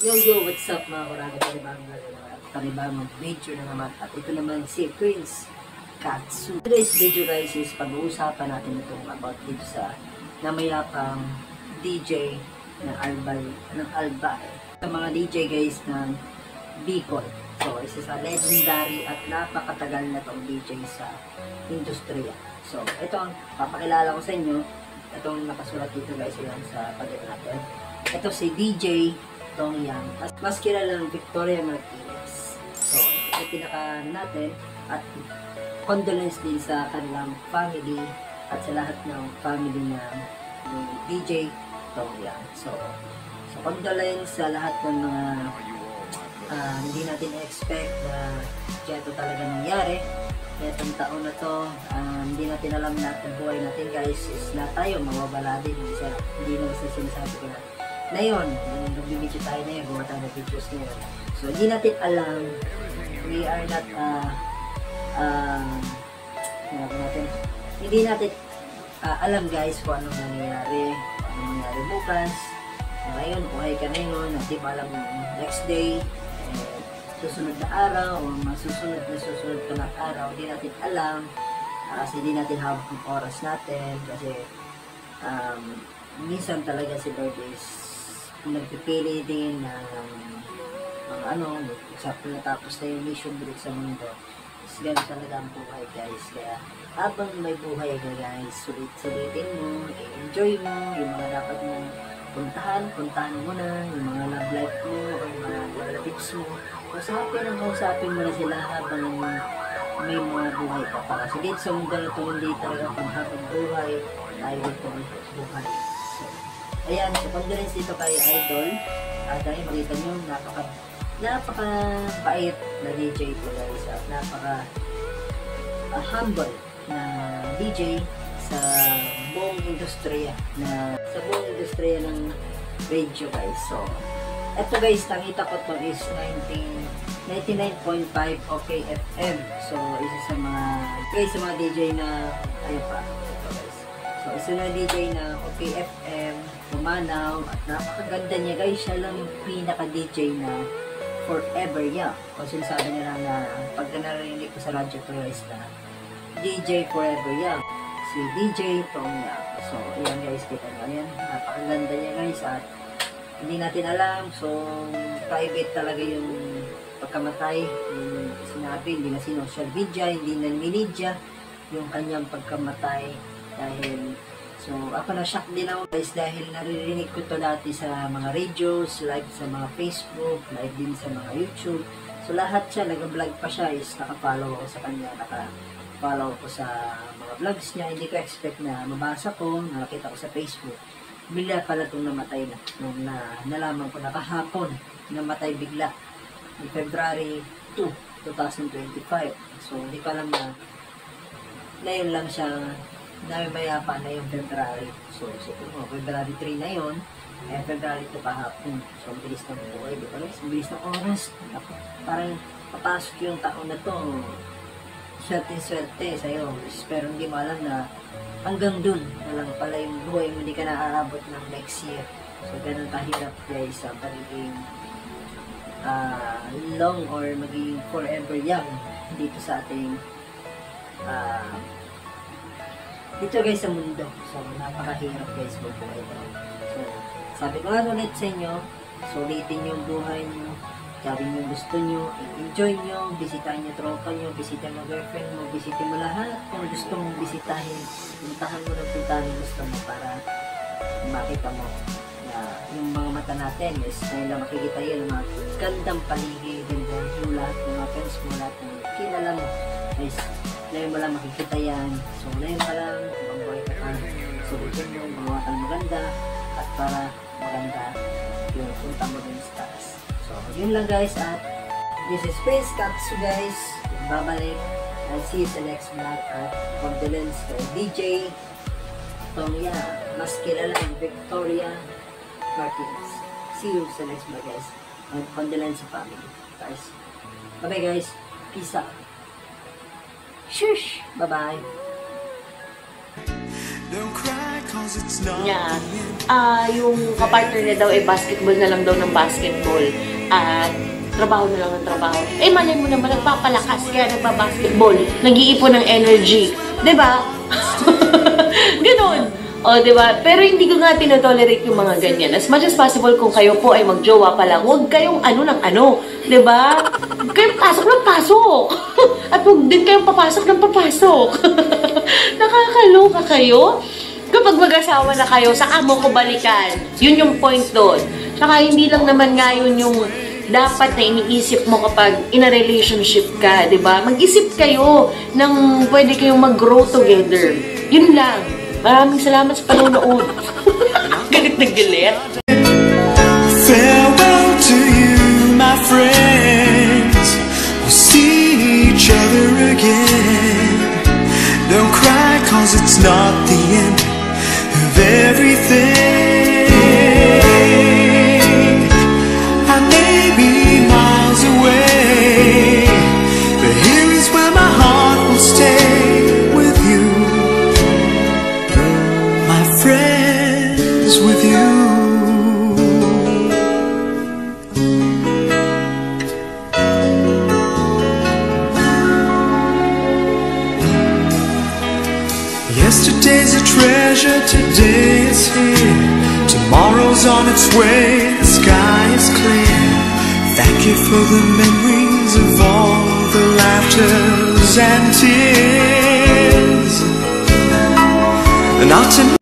What's up mga kuraga? Panibagong video na naman. At ito naman si Prince Katsu. Today's video guys is pag-uusapan natin itong about dito sa namayapang DJ ng Alba. Sa mga DJ guys ng Bicol. So, isa sa legendary at napakatagal na itong DJ sa industriya. So, ito ang papakilala ko sa inyo. Itong nakasulat dito guys yan sa pagkat natin. Ito si DJ Tong Yang. Mas kilala ng Victoria Martinez. So, ito pinaka natin at condolence din sa kanilang family at sa lahat ng family ng DJ Tong Yang. So condolence sa lahat ng mga hindi natin expect na ito talaga nangyari. Itong taon na to, hindi natin alam na ang buhay natin guys is na tayo mawawala din. Hindi na basta sinasabi ko na ngayon, nagbibideo tayo na yun, gawa tayo na videos ngayon. So, hindi natin alam, we are not, hindi natin alam guys kung anong nangyayari, bukas. Ngayon, buhay ka na yun, hindi pa alam next day, susunod na araw, o masusunod ka na araw, hindi natin alam, kasi hindi natin hawak ang oras natin, kasi minsan talaga si Lord is nagpipili din ng mga example natapos na yung mission break sa mundo. Is gano'n talaga ang buhay guys. Kaya habang may buhay ka guys, sulitin mo, enjoy mo yung mga dapat mong puntahan mo na, yung mga love life mo, o yung mga relatives mo. Kausapin mo na sila habang may mga buhay ka. Para sa dito sa mundo na ito, hindi talaga pang habang buhay, tayo dito buhay. Ayan, so condolence dito kay Idol. Dahil makita nyo, napaka-bait na DJ ito guys. At napaka-humble na DJ sa buong industriya ng radio guys. So, eto guys, nakita ko to is 99.5 OK FM. So, isa sa mga DJ na, ayun pa, ito guys. So, isa na DJ na OK FM, pumanaw, at napakaganda niya guys. Siya lang yung pinaka-DJ na forever young. O sinasabi niya lang na pagka narinig ko sa radyo ko guys na DJ forever young, si DJ Tong Yang. So, ayan guys, kita nyo. Ayan, napakaganda niya guys at hindi natin alam. So, private talaga yung pagkamatay. Yung sinabi, hindi na sinocial media, hindi na minidya yung kanyang pagkamatay. Dahil, so, ako na-shock din ako guys dahil naririnig ko to dati sa mga radios, live sa mga Facebook, live din sa mga YouTube. So, lahat siya, nag-vlog pa siya is naka-follow ako sa kanya, naka-follow ko sa mga vlogs niya. Hindi ko expect na mabasa ko, nakita ko sa Facebook. Bigla pala itong namatay na. Nung nalaman ko na kahapon, namatay bigla. Ng February 2, 2025. So, hindi ko alam na yun lang siya, namayapa na yung February. So, February 3 na yun, February 2 kahapon. So, ang bilis ng buhay. Di ba? Ang bilis ng oras. Parang papasok yung taon na to. Swerte sa'yo. Pero hindi mo alam na hanggang dun na lang pala yung buhay mo, hindi ka naaabot ng next year. So, ganun kahirap guys ang pagiging long or magiging forever young dito sa ating dito guys sa mundo. So, napakahirap guys buhay ito. So, sabi ko nga ulit sa inyo, sulitin nyo yung buhay nyo, gawin nyo gusto nyo, enjoy nyo, bisitahin nyo tropa nyo, bisitahin mo girlfriend mo, bisitahin mo lahat kung gusto mong bisitahin. Puntahan mo ng puntahan yung gusto mo para makita mo na yung mga mata natin is dahil lang makikita yun, mga gandang paligid, gandang yung lahat ng mga friends mo, lahat ng kilala mo guys. Ngayon mo lang makikita yan. So, ngayon pa lang, magbuhay ka pa. Sulitin mo, gumawa kang maganda. At para maganda, yung punta mo din sa taas. So, yun lang guys. At this is Prince Katsu guys. Babalik. I'll see you sa next vlog. At condolence kay DJ Tong Yang. Mas kilala ang Victoria Martinez. See you sa next vlog guys. And condolence sa family. Guys. Bye guys. Peace out. Shush! Bye-bye. Don't cry, niya, yung kapartner niya daw ay basketball na lang daw ng basketball. At trabaho na lang ng trabaho. Eh, malay mo naman, nagpapalakas kaya nagpa-basketball. Nag-iipon ng energy. Diba? Ganon. O, diba? Pero hindi ko nga tinotolerate yung mga ganyan. As much as possible, kung kayo po ay magjowa pa lang, huwag kayong ano ng ano. Diba? Huwag kayong pasok ng pasok. At huwag din kayong papasok ng papasok. Nakakaloka kayo. Kapag mag-asawa na kayo, saka mo ko balikan. Yun yung point doon. Saka hindi lang naman nga yun yung dapat na iniisip mo kapag in a relationship ka, di ba? Mag-isip kayo ng pwede kayong mag-grow together. Yun lang. Maraming salamat sa panonood. Galit na galit. Farewell to you, my friends. We'll see each other again. Don't cry, cause it's not the end of everything. I may be miles away, but here is where my heart will stay with you, my friends, with you. Yesterday's a treasure, today is here. Tomorrow's on its way, the sky is clear. Thank you for the memories of all the laughters and tears. Not to